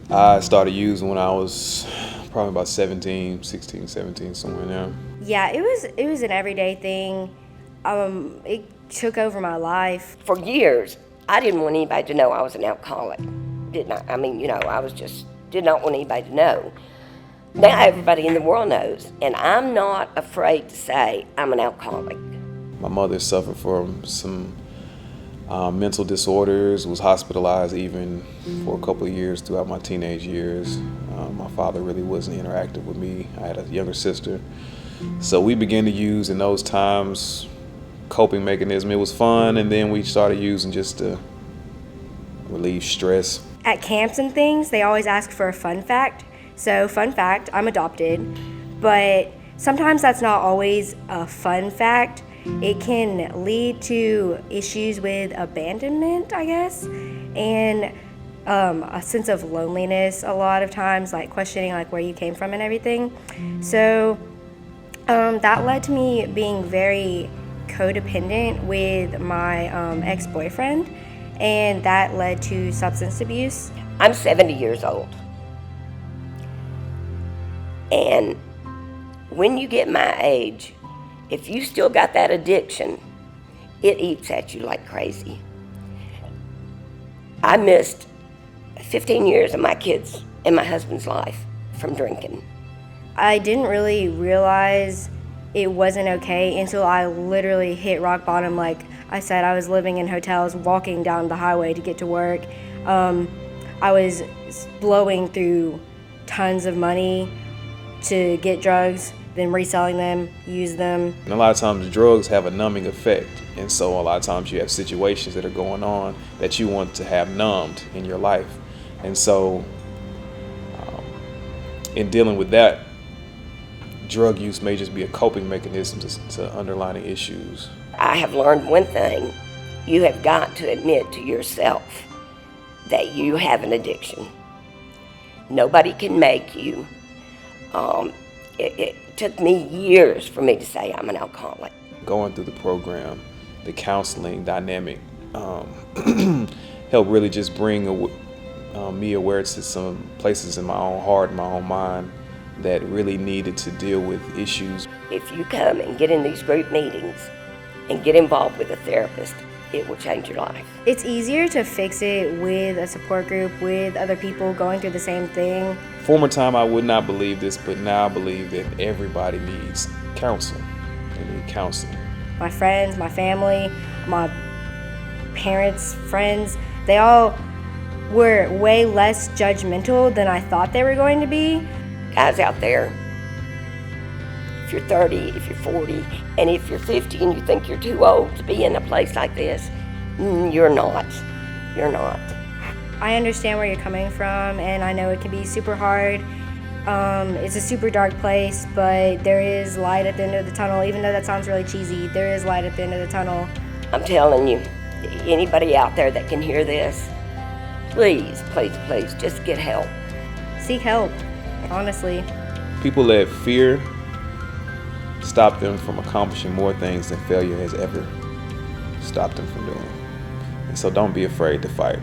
I started using when I was probably about 17, 16, 17, somewhere in there. Yeah, it was an everyday thing. It took over my life. For years, I didn't want anybody to know I was an alcoholic. Did not. I mean, I was just did not want anybody to know. Now everybody in the world knows, and I'm not afraid to say I'm an alcoholic. My mother suffered from some mental disorders, was hospitalized even for a couple of years throughout my teenage years. My father really wasn't interactive with me. I had a younger sister. So we began to use in those times coping mechanism. It was fun, and then we started using just to relieve stress. At camps and things, they always ask for a fun fact. So, fun fact, I'm adopted, but sometimes that's not always a fun fact. It can lead to issues with abandonment, I guess, and a sense of loneliness a lot of times, like questioning like where you came from and everything. So that led to me being very codependent with my ex-boyfriend, and that led to substance abuse. I'm 70 years old. And when you get my age, if you still got that addiction, it eats at you like crazy. I missed 15 years of my kids' and my husband's life from drinking. I didn't really realize it wasn't okay until I literally hit rock bottom. Like I said, I was living in hotels, walking down the highway to get to work. I was blowing through tons of money to get drugs, then reselling them, use them. And a lot of times drugs have a numbing effect. And so a lot of times you have situations that are going on that you want to have numbed in your life. And so in dealing with that, drug use may just be a coping mechanism to underlying issues. I have learned one thing. You have got to admit to yourself that you have an addiction. Nobody can make you. It took me years for me to say I'm an alcoholic. Going through the program, the counseling dynamic helped really just bring me aware to some places in my own heart, my own mind, that really needed to deal with issues. If you come and get in these group meetings and get involved with a therapist, it will change your life. It's easier to fix it with a support group, with other people going through the same thing. Former time I would not believe this, but now I believe that everybody needs counsel. They need counseling. My friends, my family, my parents, friends, they all were way less judgmental than I thought they were going to be. Guys out there, if you're 30, if you're 40, and if you're 50 and you think you're too old to be in a place like this, you're not. You're not. I understand where you're coming from, and I know it can be super hard. It's a super dark place, but there is light at the end of the tunnel. Even though that sounds really cheesy, there is light at the end of the tunnel. I'm telling you, anybody out there that can hear this, please, please, please, just get help. Seek help, honestly. People let fear stop them from accomplishing more things than failure has ever stopped them from doing. And so don't be afraid to fight.